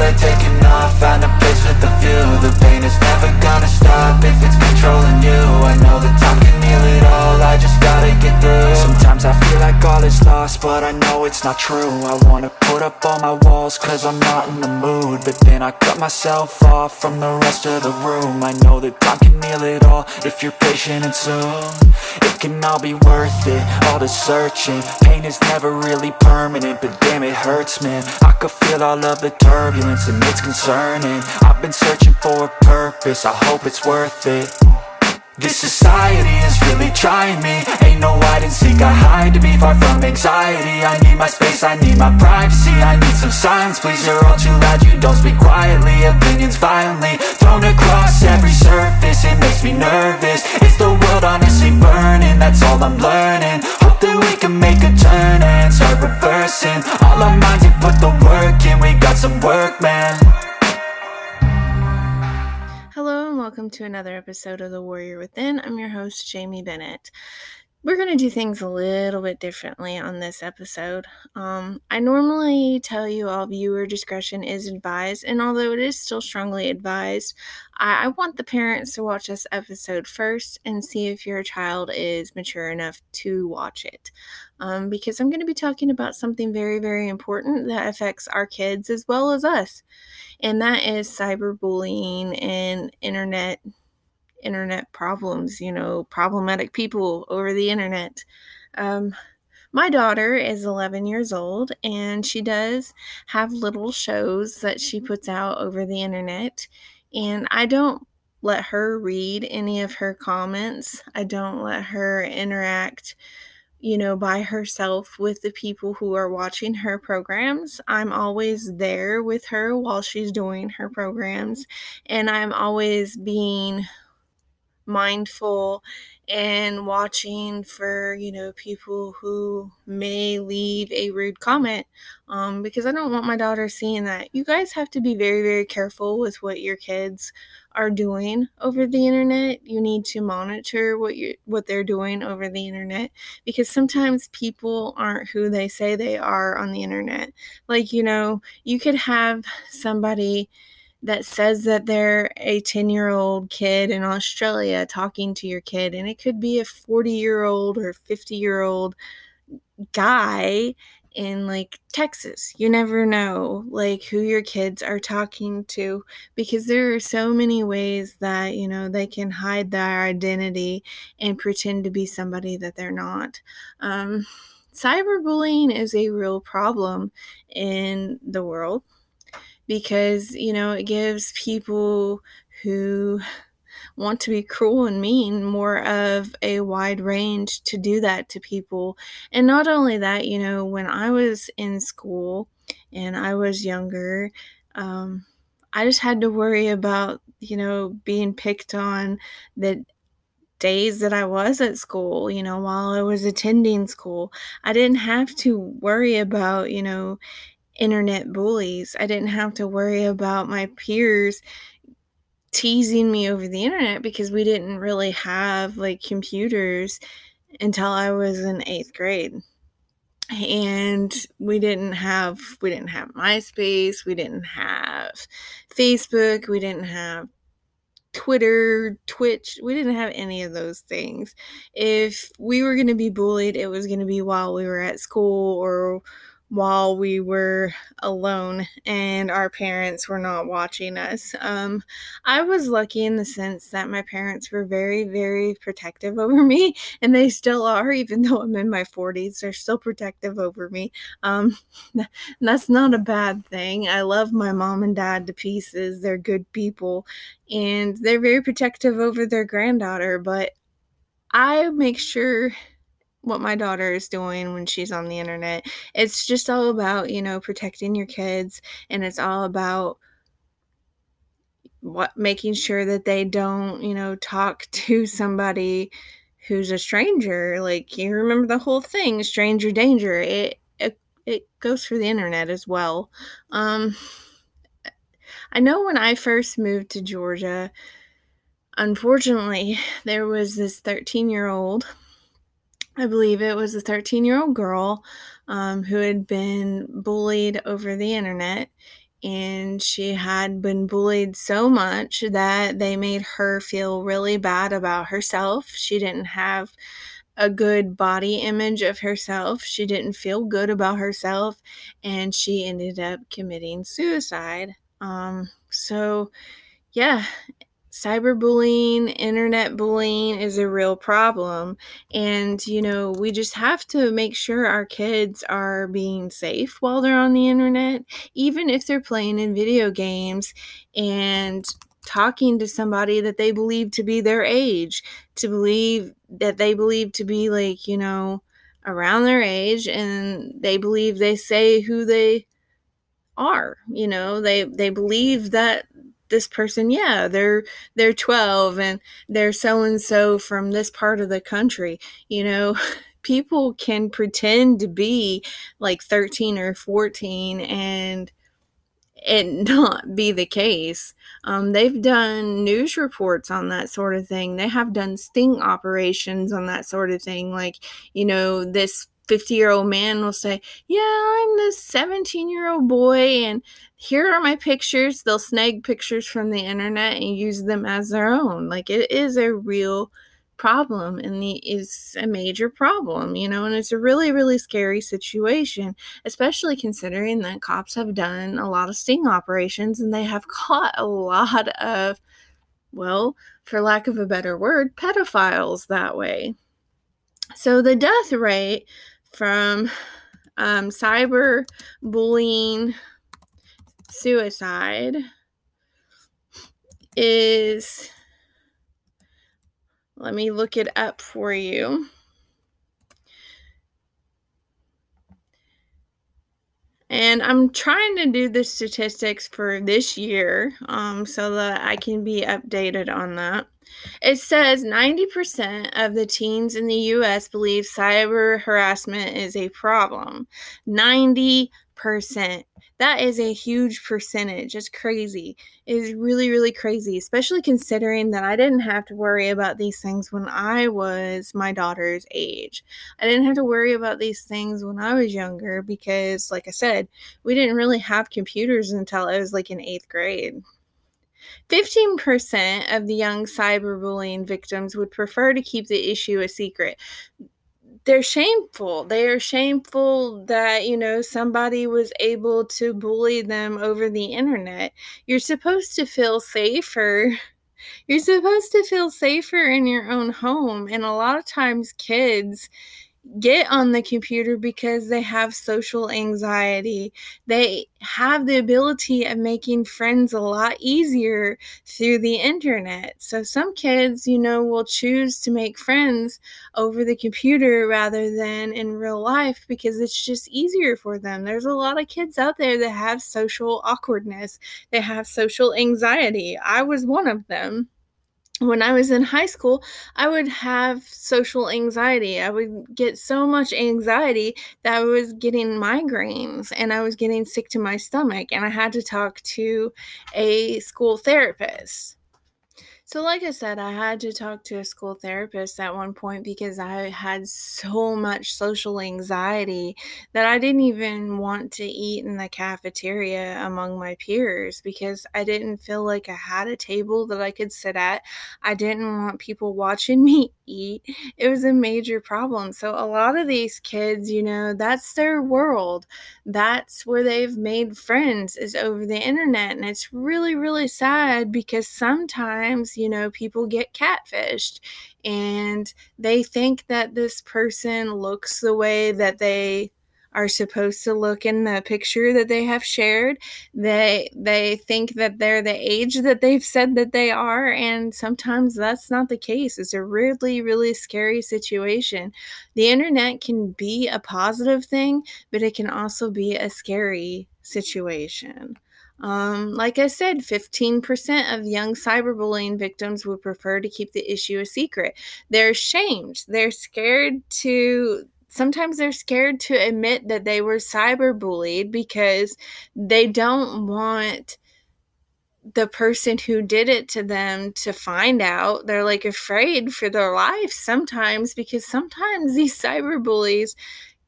they're taking off, find a place with a view. The pain is never gonna stop if it's controlling you. I know that time can heal it all, I just gotta get through. Sometimes I feel like all is lost, but I know it's not true. I wanna put up all my walls cause I'm not in the mood, but then I cut myself off from the rest of the room. I know that time can heal it all if you're patient, and soon it can all be worth it, all the searching. Pain is never really permanent, but damn it hurts, man. I could feel all of the turbulence and it's concerning. I've been searching for a purpose, I hope it's worth it. This society is really trying me. Ain't no hide and seek, I hide to be far from anxiety. I need my space, I need my privacy, I need some silence, please. You're all too loud, you don't speak quietly. Opinions violently thrown across every surface, it makes me nervous. Is the world honestly burning? That's all I'm learning. Hope that we can make a turn and start reversing all our minds and put the work in. We got some work, man. Hello and welcome to another episode of The Warrior Within. I'm your host, Jamie Bennett. We're going to do things a little bit differently on this episode. I normally tell you all viewer discretion is advised, and although it is still strongly advised, I want the parents to watch this episode first and see if your child is mature enough to watch it. Because I'm going to be talking about something very, very important that affects our kids as well as us, and that is cyberbullying and internet problems, problematic people over the internet. My daughter is 11 years old, and she does have little shows that she puts out over the internet, and I don't let her read any of her comments. I don't let her interact by herself with the people who are watching her programs. I'm always there with her while she's doing her programs, and I'm always being mindful and watching for people who may leave a rude comment, because I don't want my daughter seeing that. You guys have to be very, very careful with what your kids are doing over the internet. You need to monitor what they're doing over the internet, because sometimes people aren't who they say they are on the internet. Like, you could have somebody that says that they're a 10-year-old kid in Australia talking to your kid, and it could be a 40-year-old or 50-year-old guy in Texas. You never know who your kids are talking to, because there are so many ways that they can hide their identity and pretend to be somebody that they're not. Cyberbullying is a real problem in the world, because, it gives people who want to be cruel and mean more of a wide range to do that to people. And not only that, when I was in school and I was younger, I just had to worry about, being picked on the days that I was at school, while I was attending school. I didn't have to worry about, internet bullies. I didn't have to worry about my peers teasing me over the internet, because we didn't really have computers until I was in 8th grade. And we didn't have MySpace, we didn't have Facebook, we didn't have Twitter, Twitch, we didn't have any of those things. If we were going to be bullied, it was going to be while we were at school or while we were alone and our parents were not watching us. I was lucky in the sense that my parents were very, very protective over me, and they still are. Even though I'm in my 40s, they're still protective over me. That's not a bad thing. I love my mom and dad to pieces. They're good people, and they're very protective over their granddaughter, but I make sure what my daughter is doing when she's on the internet. It's just all about, protecting your kids, and it's all about making sure that they don't, talk to somebody who's a stranger. You remember the whole thing, stranger danger. It goes for the internet as well. I know when I first moved to Georgia, unfortunately, there was this 13-year-old, I believe it was a 13-year-old girl who had been bullied over the internet, and she had been bullied so much that they made her feel really bad about herself. She didn't have a good body image of herself. She didn't feel good about herself, and she ended up committing suicide. So yeah, cyberbullying, internet bullying is a real problem. And, we just have to make sure our kids are being safe while they're on the internet, even if they're playing in video games and talking to somebody that they believe to be their age, that they believe to be around their age, and they believe they say who they are. They believe that this person, they're 12 and they're so and so from this part of the country. People can pretend to be like 13 or 14 and it not be the case. They've done news reports on that sort of thing. They have done sting operations on that sort of thing. This 50-year-old man will say, yeah, I'm this 17-year-old boy, and here are my pictures. They'll snag pictures from the internet and use them as their own. It is a real problem, and is a major problem, and it's a really, really scary situation, especially considering that cops have done a lot of sting operations and they have caught a lot of, well, for lack of a better word, pedophiles that way. So the death rate from cyberbullying suicide is, let me look it up for you. And I'm trying to do the statistics for this year so that I can be updated on that. It says 90% of the teens in the U.S. believe cyber harassment is a problem. 90%. That is a huge percentage. It's crazy. It is really, really crazy, especially considering that I didn't have to worry about these things when I was my daughter's age. I didn't have to worry about these things when I was younger because, like I said, we didn't really have computers until I was in 8th grade. 15% of the young cyberbullying victims would prefer to keep the issue a secret. They're shameful. They are shameful that, somebody was able to bully them over the internet. You're supposed to feel safer. You're supposed to feel safer in your own home. And a lot of times kids get on the computer because they have social anxiety. They have the ability of making friends a lot easier through the internet. So some kids, will choose to make friends over the computer rather than in real life because it's just easier for them. There's a lot of kids out there that have social awkwardness. They have social anxiety. I was one of them. When I was in high school, I would have social anxiety. I would get so much anxiety that I was getting migraines and I was getting sick to my stomach, and I had to talk to a school therapist. So like I said, I had to talk to a school therapist at one point because I had so much social anxiety that I didn't even want to eat in the cafeteria among my peers because I didn't feel like I had a table that I could sit at. I didn't want people watching me eat. It was a major problem. So a lot of these kids, that's their world. That's where they've made friends, is over the internet. And it's really, really sad because sometimes, people get catfished and they think that this person looks the way that they are supposed to look in the picture that they have shared. They think that they're the age that they've said that they are, and sometimes that's not the case. It's a really, really scary situation. The internet can be a positive thing, but it can also be a scary situation. Like I said, 15% of young cyberbullying victims would prefer to keep the issue a secret. They're ashamed. Sometimes they're scared to admit that they were cyberbullied because they don't want the person who did it to them to find out. They're afraid for their life sometimes because sometimes these cyberbullies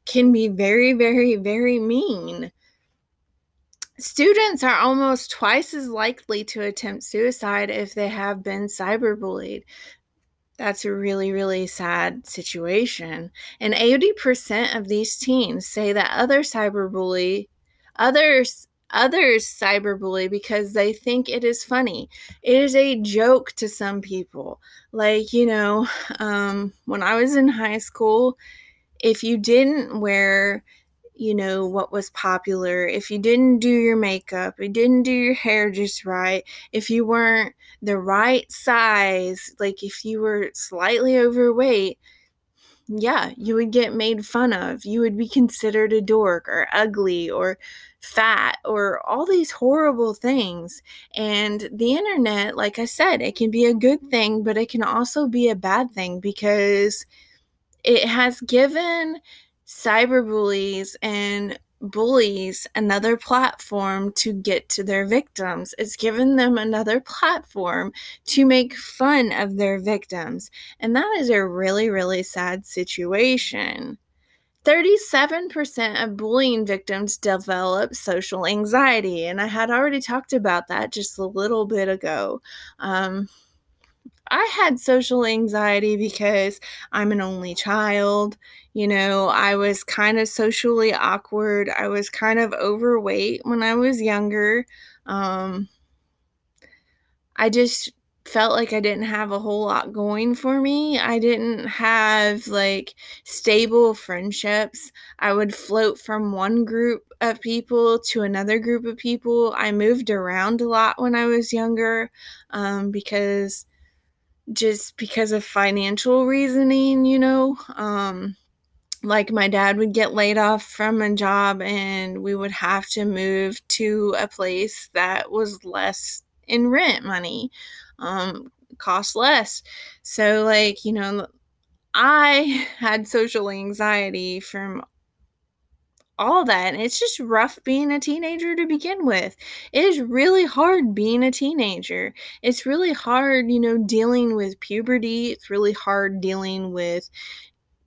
can be very, very, very mean. Students are almost twice as likely to attempt suicide if they have been cyberbullied. That's a really, really sad situation. And 80% of these teens say that others cyberbully because they think it is funny. It is a joke to some people. Like, when I was in high school, if you didn't wear what was popular, if you didn't do your makeup, you didn't do your hair just right, if you weren't the right size, like if you were slightly overweight, yeah, you would get made fun of. You would be considered a dork or ugly or fat or all these horrible things. And the internet, like I said, it can be a good thing, but it can also be a bad thing because it has given cyberbullies and bullies another platform to get to their victims. It's given them another platform to make fun of their victims. And that is a really, really sad situation. 37% of bullying victims develop social anxiety. And I had already talked about that just a little bit ago. I had social anxiety because I'm an only child. I was kind of socially awkward. I was kind of overweight when I was younger. I just felt like I didn't have a whole lot going for me. I didn't have stable friendships. I would float from one group of people to another group of people. I moved around a lot when I was younger because of financial reasoning, like my dad would get laid off from a job and we would have to move to a place that was less in rent money, cost less. So I had social anxiety from all that, and it's just rough being a teenager to begin with. It is really hard being a teenager. It's really hard, dealing with puberty. It's really hard dealing with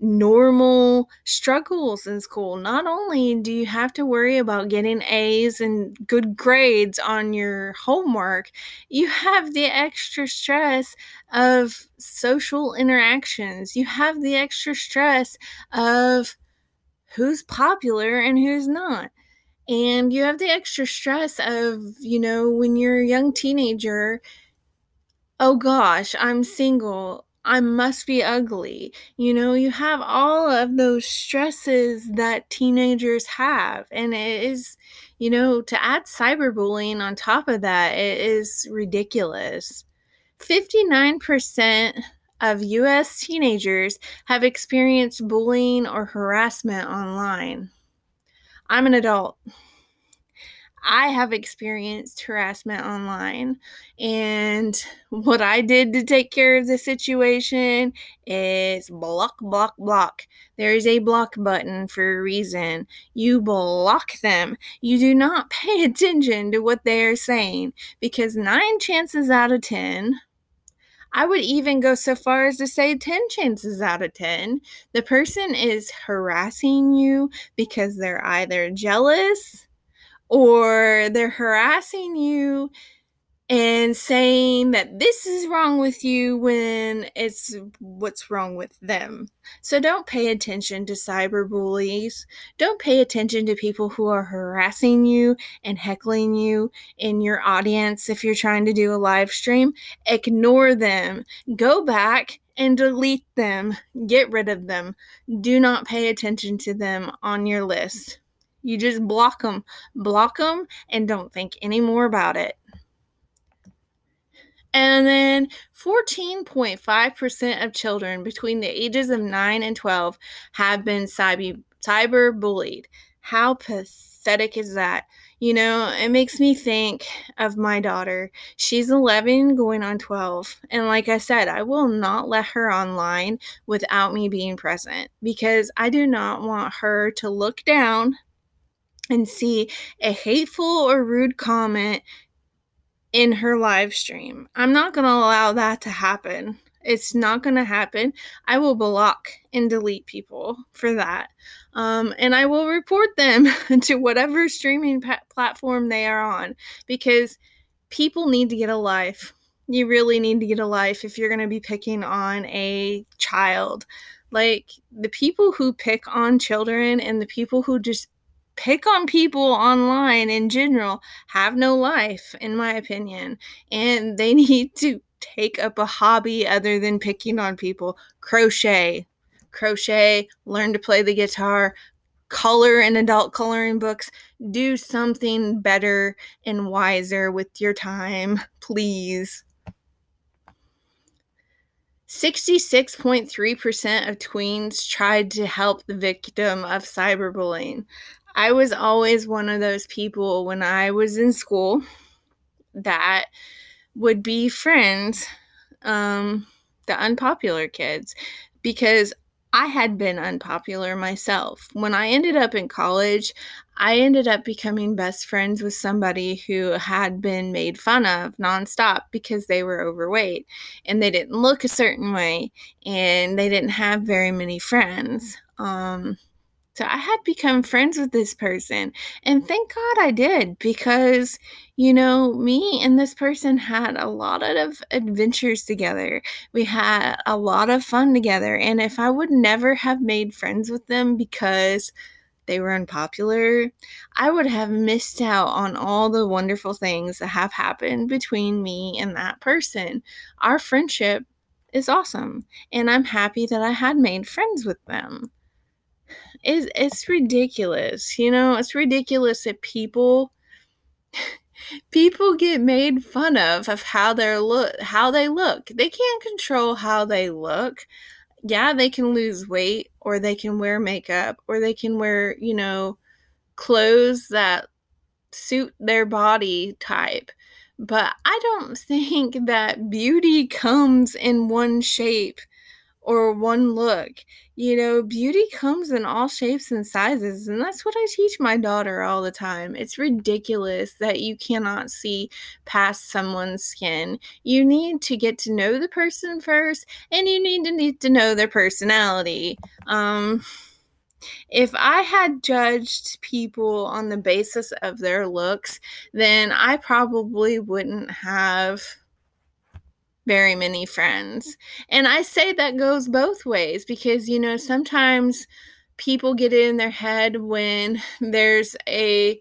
normal struggles in school. Not only do you have to worry about getting A's and good grades on your homework, you have the extra stress of social interactions. You have the extra stress of who's popular and who's not. And you have the extra stress of, when you're a young teenager, oh gosh, I'm single. I must be ugly. You have all of those stresses that teenagers have. And it is, to add cyberbullying on top of that, it is ridiculous. 59% of US teenagers have experienced bullying or harassment online. I'm an adult. I have experienced harassment online, and what I did to take care of the situation is block, block, block. There is a block button for a reason. You block them. You do not pay attention to what they are saying, because 9 chances out of 10, I would even go so far as to say 10 chances out of 10, the person is harassing you because they're either jealous or they're harassing you and saying that this is wrong with you when it's what's wrong with them. So don't pay attention to cyberbullies. Don't pay attention to people who are harassing you and heckling you in your audience if you're trying to do a live stream. Ignore them. Go back and delete them. Get rid of them. Do not pay attention to them on your list. You just block them, and don't think any more about it. And then 14.5% of children between the ages of 9 and 12 have been cyberbullied. How pathetic is that? It makes me think of my daughter. She's 11 going on 12. And like I said, I will not let her online without me being present, because I do not want her to look down and see a hateful or rude comment in her live stream. I'm not going to allow that to happen. It's not going to happen. I will block and delete people for that. And I will report them to whatever streaming platform they are on, because people need to get a life. You really need to get a life if you're going to be picking on a child. Like, the people who pick on children and the people who just pick on people online in general have no life, in my opinion. And they need to take up a hobby other than picking on people. Crochet, learn to play the guitar, color in adult coloring books. Do something better and wiser with your time, please. 66.3% of tweens tried to help the victim of cyberbullying. I was always one of those people when I was in school that would be friends, the unpopular kids, because I had been unpopular myself. When I ended up in college, I ended up becoming best friends with somebody who had been made fun of nonstop because they were overweight and they didn't look a certain way and they didn't have very many friends. So I had become friends with this person, and thank God I did, because, me and this person had a lot of adventures together. We had a lot of fun together, and if I would never have made friends with them because they were unpopular, I would have missed out on all the wonderful things that have happened between me and that person. Our friendship is awesome, and I'm happy that I had made friends with them. It's ridiculous, it's ridiculous that people get made fun of how they look. They can't control how they look. Yeah, they can lose weight, or they can wear makeup, or they can wear, clothes that suit their body type. But I don't think that beauty comes in one shape or one look. Beauty comes in all shapes and sizes, and that's what I teach my daughter all the time. It's ridiculous that you cannot see past someone's skin. You need to get to know the person first, and you need to know their personality. If I had judged people on the basis of their looks, then I probably wouldn't have very many friends. And I say that goes both ways, because, sometimes people get it in their head when there's a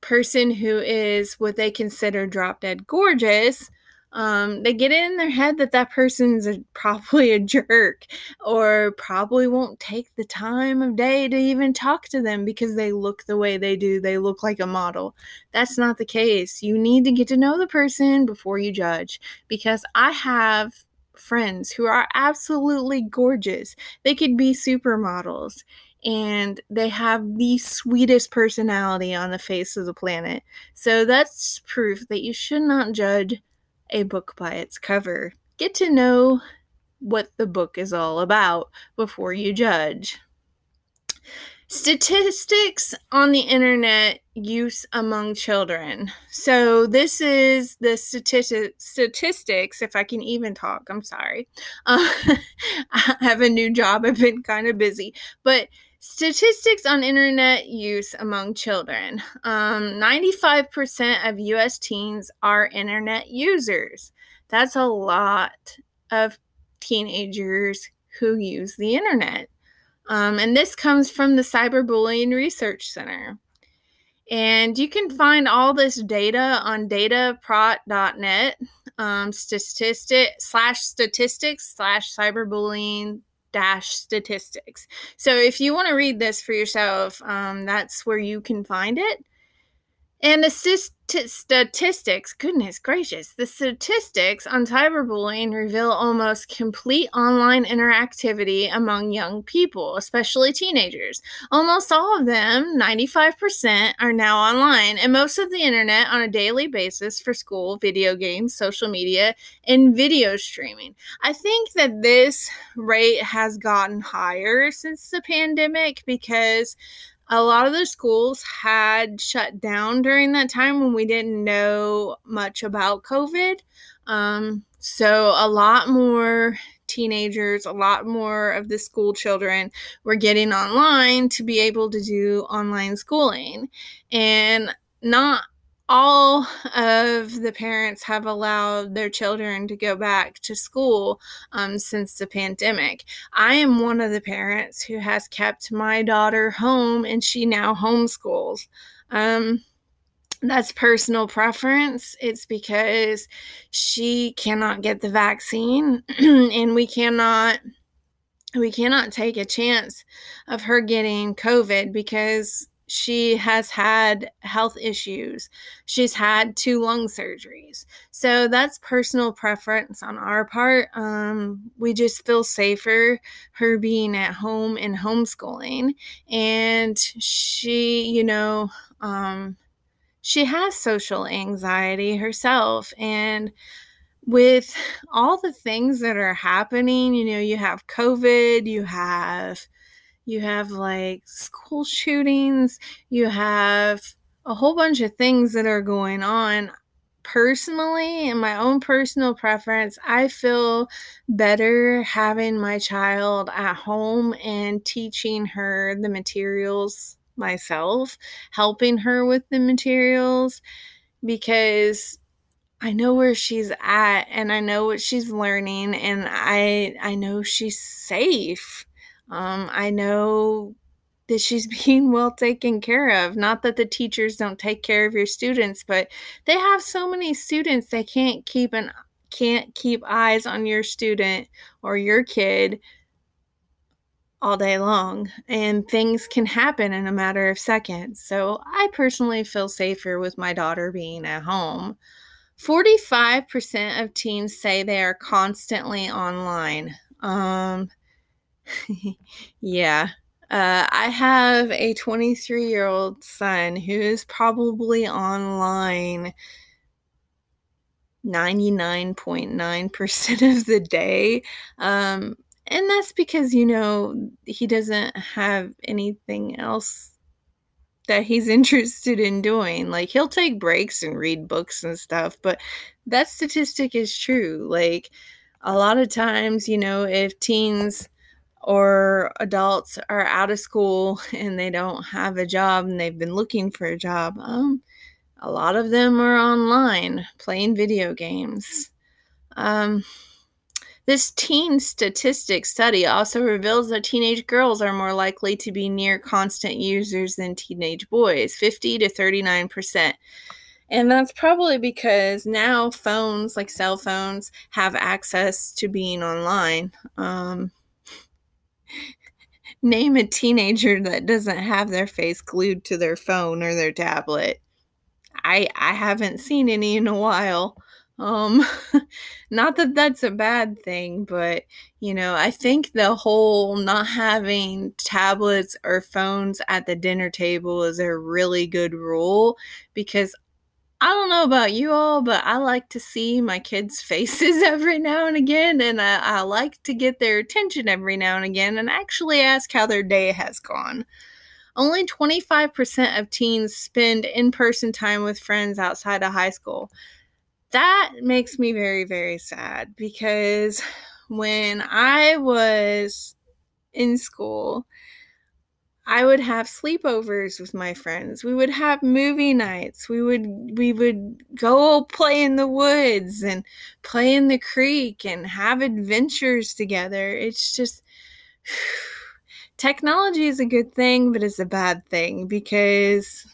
person who is what they consider drop dead gorgeous. They get it in their head that person's probably a jerk, or probably won't take the time of day to even talk to them because they look the way they do. They look like a model. That's not the case. You need to get to know the person before you judge, because I have friends who are absolutely gorgeous. They could be supermodels, and they have the sweetest personality on the face of the planet. So that's proof that you should not judge a book by its cover. Get to know what the book is all about before you judge. Statistics on the internet use among children. So this is the statistics, if I can even talk, I'm sorry. I have a new job, I've been kind of busy, but statistics on internet use among children. 95% of U.S. teens are internet users. That's a lot of teenagers who use the internet. And this comes from the Cyberbullying Research Center. And you can find all this data on dataprot.net, statistics/cyberbullying statistics. So if you want to read this for yourself, that's where you can find it. And the statistics, goodness gracious, the statistics on cyberbullying reveal almost complete online interactivity among young people, especially teenagers. Almost all of them, 95%, are now online, and most of the internet on a daily basis for school, video games, social media, and video streaming. I think that this rate has gotten higher since the pandemic, because a lot of the schools had shut down during that time when we didn't know much about COVID. So a lot more teenagers, a lot more of the school children were getting online to be able to do online schooling. And not all of the parents have allowed their children to go back to school since the pandemic. I am one of the parents who has kept my daughter home, and she now homeschools. That's personal preference. It's because she cannot get the vaccine and we cannot take a chance of her getting COVID because she has had health issues. She's had 2 lung surgeries. So that's personal preference on our part. We just feel safer her being at home and homeschooling. And she, she has social anxiety herself. And with all the things that are happening, you have COVID, you have like school shootings, you have a whole bunch of things that are going on. Personally, in my own personal preference, I feel better having my child at home and teaching her the materials myself, helping her with the materials, because I know where she's at and I know what she's learning, and I know she's safe. I know that she's being well taken care of. Not that the teachers don't take care of your students, but they have so many students they can't keep eyes on your student or your kid all day long, and things can happen in a matter of seconds. So I personally feel safer with my daughter being at home. 45% of teens say they are constantly online. Yeah. I have a 23-year-old son who is probably online 99.9% of the day. And that's because, he doesn't have anything else that he's interested in doing. Like, he'll take breaks and read books and stuff, but that statistic is true. Like, a lot of times, if teens or adults are out of school and they don't have a job and they've been looking for a job, a lot of them are online playing video games. This teen statistics study also reveals that teenage girls are more likely to be near constant users than teenage boys, 50 to 39%. And that's probably because now phones, like cell phones, have access to being online. Name a teenager that doesn't have their face glued to their phone or their tablet. I haven't seen any in a while. Not that that's a bad thing, but, I think the whole not having tablets or phones at the dinner table is a really good rule, because I don't know about you all, but I like to see my kids' faces every now and again, and I like to get their attention every now and again and actually ask how their day has gone. Only 25% of teens spend in-person time with friends outside of high school. That makes me very, very sad, because when I was in school, I would have sleepovers with my friends. We would have movie nights. We would go play in the woods and play in the creek and have adventures together. It's just, technology is a good thing, but it's a bad thing, because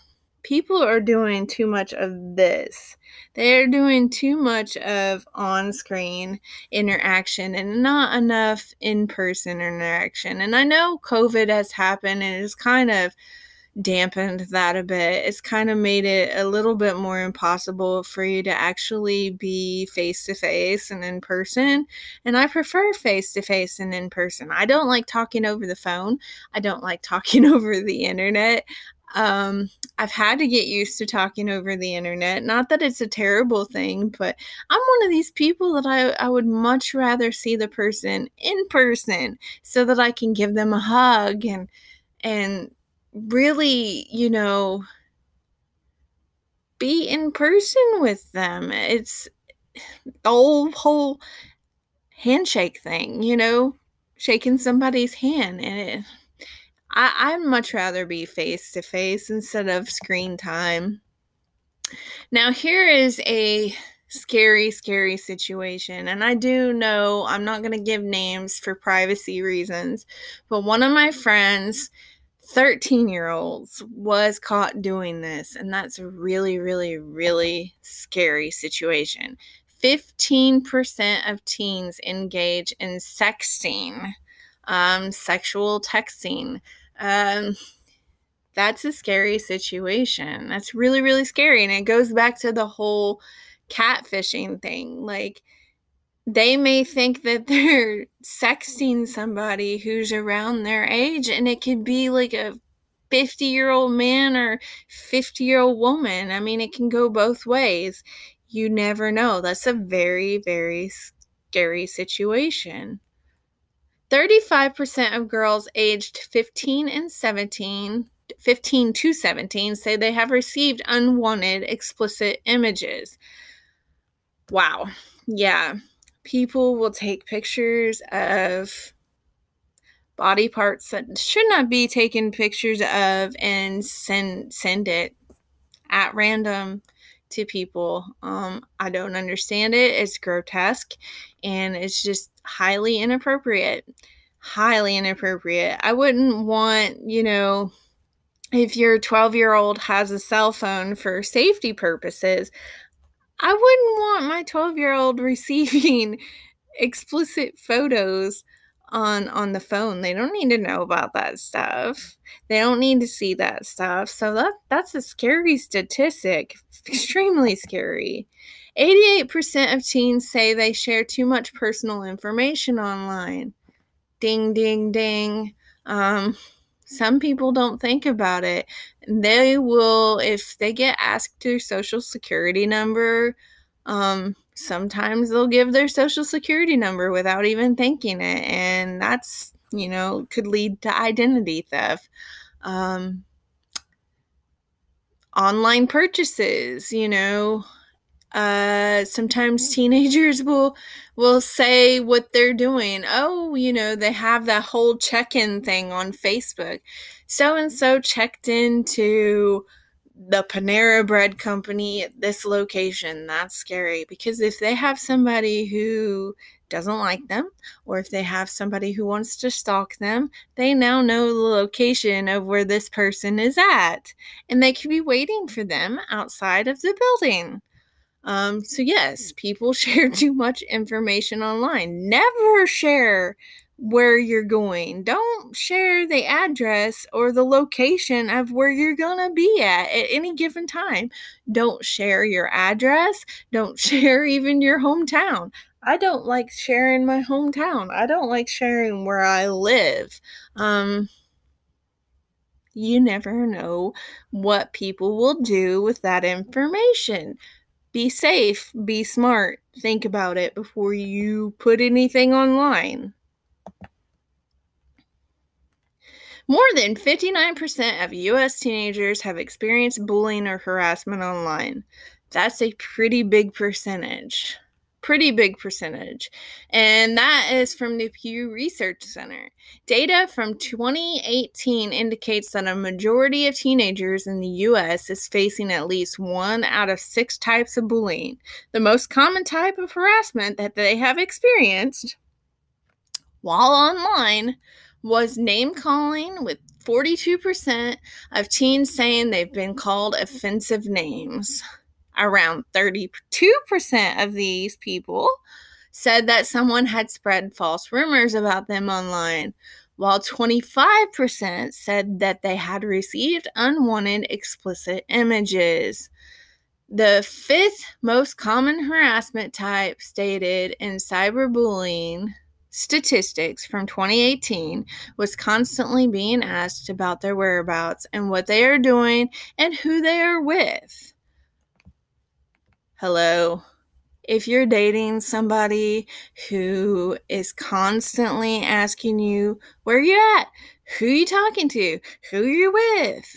people are doing too much of this. They're doing too much of on-screen interaction and not enough in-person interaction. And I know COVID has happened and it's kind of dampened that a bit. It's kind of made it a little bit more impossible for you to actually be face-to-face and in person. And I prefer face-to-face and in person. I don't like talking over the phone. I don't like talking over the internet. I've had to get used to talking over the internet. Not that it's a terrible thing, but I'm one of these people that I would much rather see the person in person so that I can give them a hug and really, be in person with them. It's the whole handshake thing, shaking somebody's hand. And I'd much rather be face to face instead of screen time. Now, here is a scary, scary situation. And I do know I'm not going to give names for privacy reasons, but one of my friends, 13-year-olds, was caught doing this. And that's a really, really, really scary situation. 15% of teens engage in sexting, sexual texting. That's a scary situation. That's really, really scary. And it goes back to the whole catfishing thing. Like, they may think that they're sexting somebody who's around their age, and it could be like a 50-year-old man or 50-year-old woman. I mean, it can go both ways. You never know. That's a very, very scary situation. 35% of girls aged 15 to 17 say they have received unwanted explicit images. Wow. Yeah. People will take pictures of body parts that should not be taken pictures of and send it at random to people. I don't understand it. It's grotesque, and it's just highly inappropriate. Highly inappropriate. I wouldn't want, if your 12-year-old has a cell phone for safety purposes, I wouldn't want my 12-year-old receiving explicit photos on the phone. They don't need to know about that stuff. They don't need to see that stuff. So that's a scary statistic. Extremely scary. 88% of teens say they share too much personal information online. Ding, ding, ding. Some people don't think about it. They will, if they get asked their social security number, sometimes they'll give their social security number without even thinking it. And that's, could lead to identity theft. Online purchases, sometimes teenagers will say what they're doing. Oh, they have that whole check-in thing on Facebook. So-and-so checked into the Panera Bread Company at this location. That's scary, because if they have somebody who doesn't like them, or if they have somebody who wants to stalk them, they now know the location of where this person is at, and they could be waiting for them outside of the building. So yes, people share too much information online. Never share where you're going. Don't share the address or the location of where you're gonna be at any given time. Don't share your address. Don't share even your hometown. I don't like sharing my hometown. I don't like sharing where I live. You never know what people will do with that information. Be safe, be smart, think about it before you put anything online. More than 59% of U.S. teenagers have experienced bullying or harassment online. That's a pretty big percentage. Pretty big percentage. And that is from the Pew Research Center. Data from 2018 indicates that a majority of teenagers in the U.S. is facing at least 1 out of 6 types of bullying. The most common type of harassment that they have experienced while online was name-calling, with 42% of teens saying they've been called offensive names. Around 32% of these people said that someone had spread false rumors about them online, while 25% said that they had received unwanted explicit images. The 5th most common harassment type stated in cyberbullying statistics from 2018 was constantly being asked about their whereabouts and what they are doing and who they are with. Hello. If you're dating somebody who is constantly asking you, where you at? Who you talking to? Who you with?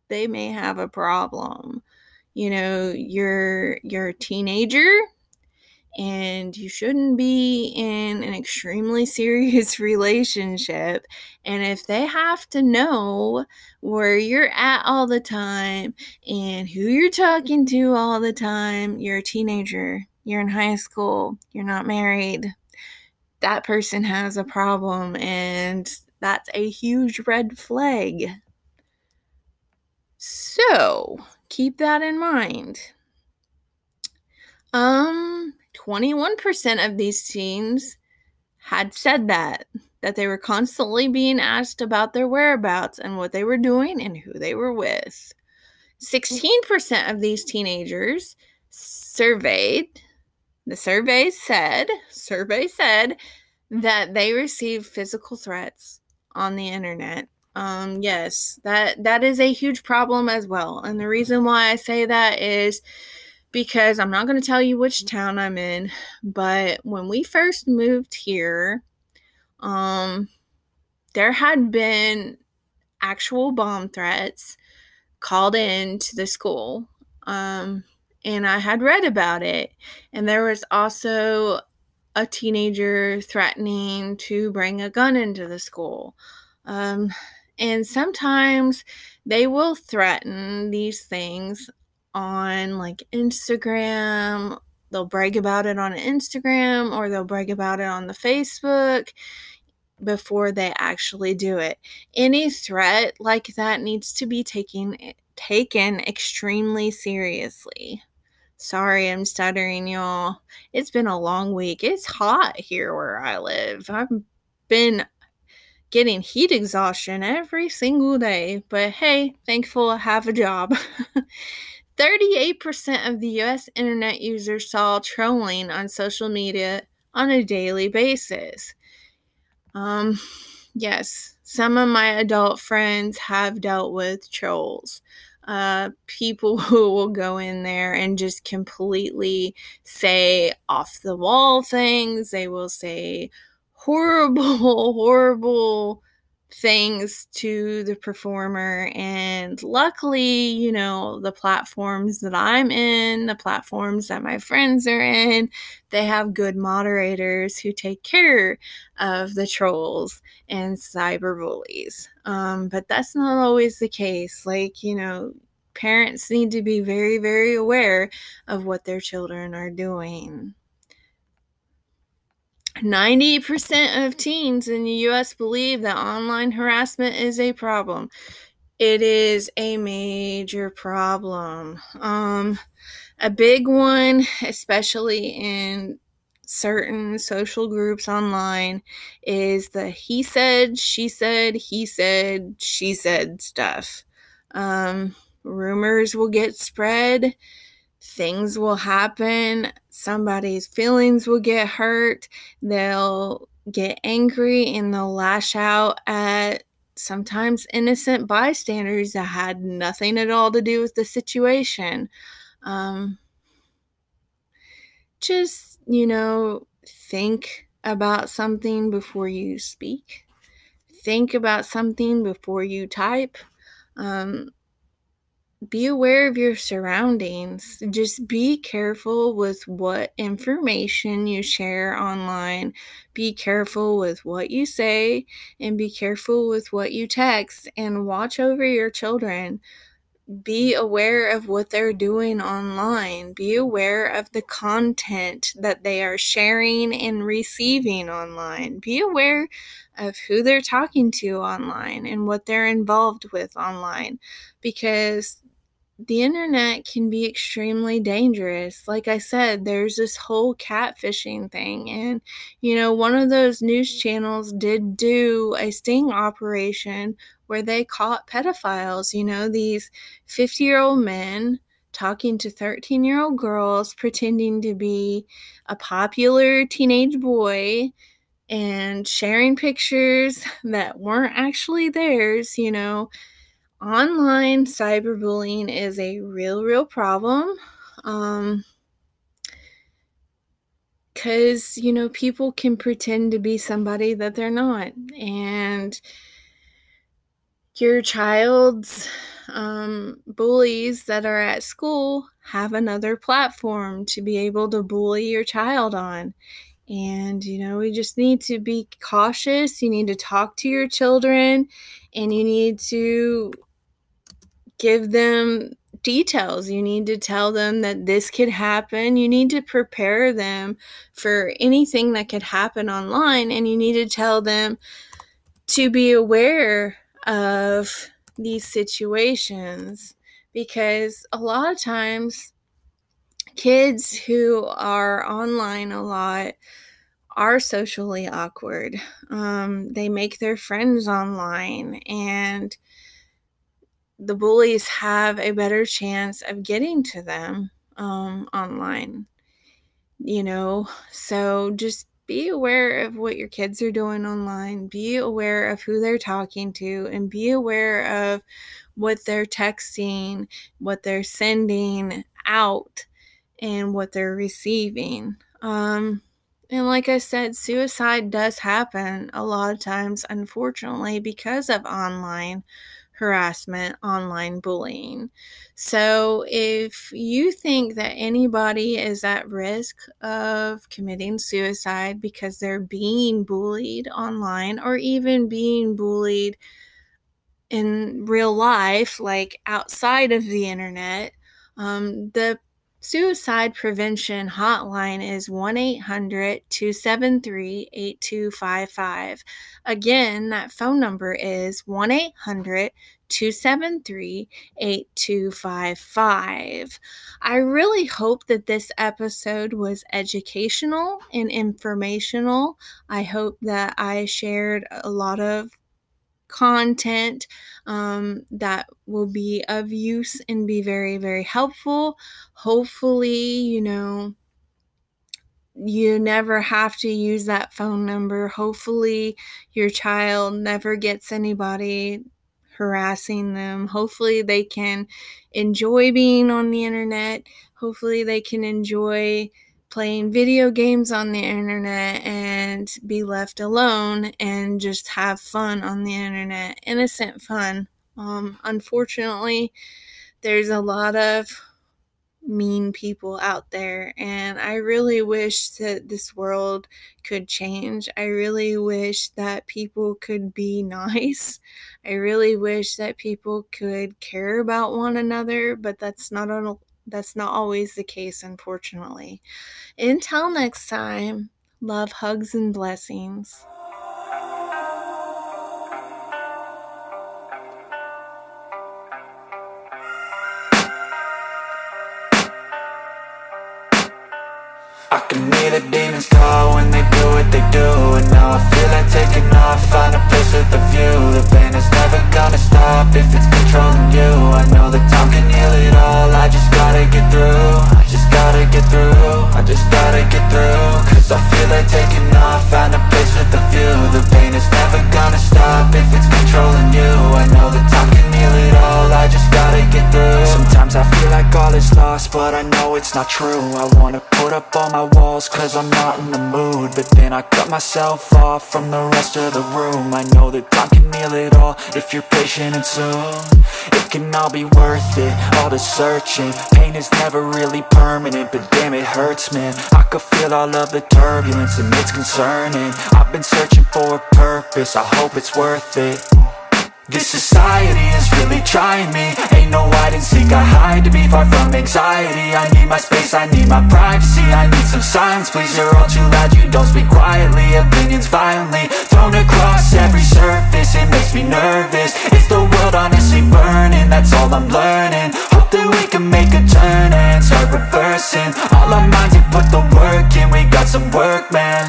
They may have a problem. You're a teenager and you shouldn't be in an extremely serious relationship. And if they have to know where you're at all the time and who you're talking to all the time, you're a teenager, you're in high school, you're not married, that person has a problem, and that's a huge red flag. So keep that in mind. 21% of these teens had said that they were constantly being asked about their whereabouts and what they were doing and who they were with. 16% of these teenagers surveyed, the survey said that they received physical threats on the internet. Yes, that is a huge problem as well. And the reason why I say that is because I'm not going to tell you which town I'm in, but when we first moved here, there had been actual bomb threats called in to the school, and I had read about it. And there was also a teenager threatening to bring a gun into the school. And sometimes they will threaten these things on like Instagram. They'll brag about it on Instagram, or they'll brag about it on the Facebook before they actually do it. Any threat like that needs to be taken extremely seriously. Sorry, I'm stuttering, y'all. It's been a long week. It's hot here where I live. I've been getting heat exhaustion every single day, but hey, thankful I have a job. 38% of the US internet users saw trolling on social media on a daily basis. Yes, some of my adult friends have dealt with trolls. People who will go in there and just completely say off the wall things. They will say horrible things to the performer. And luckily, the platforms that I'm in, the platforms that my friends are in, they have good moderators who take care of the trolls and cyberbullies. But that's not always the case. Parents need to be very, very aware of what their children are doing. 90% of teens in the U.S. believe that online harassment is a problem. It is a major problem. A big one, especially in certain social groups online, is the he said, she said, he said, she said stuff. Rumors will get spread. Things will happen. Somebody's feelings will get hurt. They'll get angry and they'll lash out at sometimes innocent bystanders that had nothing at all to do with the situation. Just, think about something before you speak. Think about something before you type. Be aware of your surroundings. Just be careful with what information you share online. Be careful with what you say, and be careful with what you text, and watch over your children. Be aware of what they're doing online. Be aware of the content that they are sharing and receiving online. Be aware of who they're talking to online and what they're involved with online, because the internet can be extremely dangerous. Like I said, there's this whole catfishing thing. And, one of those news channels did do a sting operation where they caught pedophiles, these 50-year-old men talking to 13-year-old girls, pretending to be a popular teenage boy and sharing pictures that weren't actually theirs. Online cyberbullying is a real problem. because, people can pretend to be somebody that they're not. And your child's bullies that are at school have another platform to be able to bully your child on. And, we just need to be cautious. You need to talk to your children, and you need to give them details. You need to tell them that this could happen. You need to prepare them for anything that could happen online, and you need to tell them to be aware of these situations, because a lot of times kids who are online a lot are socially awkward. They make their friends online, and the bullies have a better chance of getting to them online. So just be aware of what your kids are doing online. Be aware of who they're talking to, and be aware of what they're texting, what they're sending out, and what they're receiving. And like I said, suicide does happen a lot of times, unfortunately, because of online harassment, online bullying. So if you think that anybody is at risk of committing suicide because they're being bullied online, or even being bullied in real life, like outside of the internet, the suicide prevention hotline is 1-800-273-8255. Again, that phone number is 1-800-273-8255. I really hope that this episode was educational and informational. I hope that I shared a lot of content that will be of use and be very, very helpful. Hopefully, you never have to use that phone number. Hopefully, your child never gets anybody harassing them. Hopefully, they can enjoy being on the internet. Hopefully, they can enjoy playing video games on the internet and be left alone and just have fun on the internet. Innocent fun. Unfortunately, there's a lot of mean people out there, and I really wish that this world could change. I really wish that people could be nice. I really wish that people could care about one another, but that's not always the case, unfortunately. Until next time, love, hugs, and blessings. I can hear the demons call when they do what they do, and now I feel like taking off, find a place with a view. The pain is never gonna stop if it's controlling you. I know that time can heal it all, I just gotta get through. I just gotta get through, I just gotta get through. Cause I feel like taking off, find a place with a view. The pain is never gonna stop if it's controlling you. I know that time can heal it all, I just gotta get through. Sometimes I feel like all is lost, but I know it's not true. I wanna put up all my walls cause I'm not in the mood, but then I cut myself off from the rest of the room. I know that time can heal it all if you're patient, and soon it can all be worth it, all the searching. Pain is never really permanent, but damn it hurts, man. I could feel all of the turbulence and it's concerning. I've been searching for a purpose, I hope it's worth it. This society is really trying me. Ain't no hide and seek, I hide to be far from anxiety. I need my space, I need my privacy, I need some silence, please. You're all too loud, you don't speak quietly. Opinions violently thrown across every surface, it makes me nervous. Is the world honestly burning? That's all I'm learning. Hope that we can make a turn and start reversing all our minds and put the work in. We got some work, man.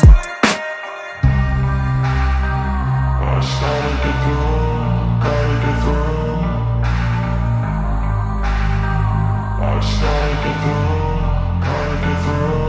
I started to grow.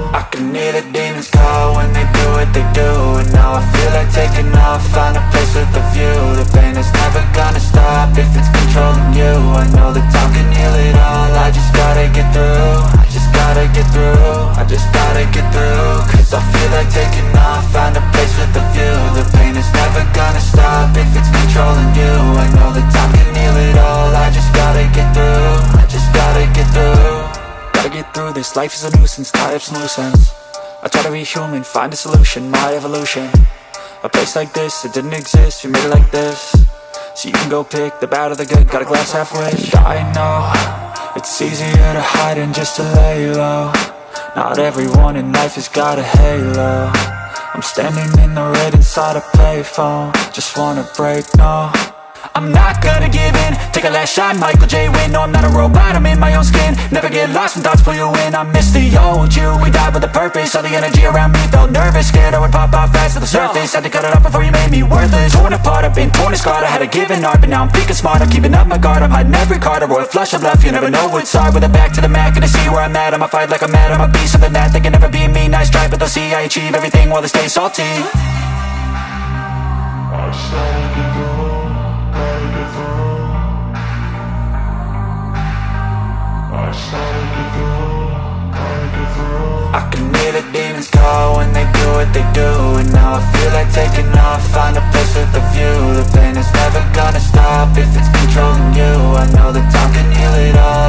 I can hear the demons call when they do what they do, and now I feel like taking off, find a place with a view. The pain is never gonna stop if it's controlling you. I know that time can heal it all, I just gotta get through. I just gotta get through, I just gotta get through. Cause I feel feel like taking off, find a place with a view. The pain is never gonna stop if it's controlling you. I know that time can heal it all, I just gotta get through. I just gotta get through. Gotta get through this, life is a nuisance, tie up some loose ends. I try to be human, find a solution, my evolution. A place like this, it didn't exist, we made it like this. So you can go pick the bad or the good, got a glass half wish. I know, it's easier to hide than just to lay low. Not everyone in life has got a halo. I'm standing in the red inside a payphone. Just wanna break, no, I'm not gonna give in. Take a last shot, Michael J. Win. No, I'm not a robot, I'm in my own skin. Never get lost when thoughts pull you in. I miss the old you, we died with a purpose. All the energy around me felt nervous, scared I would pop out fast to the surface. Had to cut it off before you made me worthless. Torn apart, I've been torn and scarred. I had to give an art, but now I'm thinking smart. I'm keeping up my guard, I'm hiding every card. A royal flush of love, you never know what's hard. With a back to the mat, gonna see where I'm at. I'ma fight like I'm mad, I'ma be something that they can never be me. Nice try, but they'll see I achieve everything while they stay salty. I started to go, gotta get through. I started to go, gotta get through. I can hear the demons call when they do what they do. And now I feel like taking off, find a place with a view. The pain is never gonna stop if it's controlling you. I know that time can heal it all,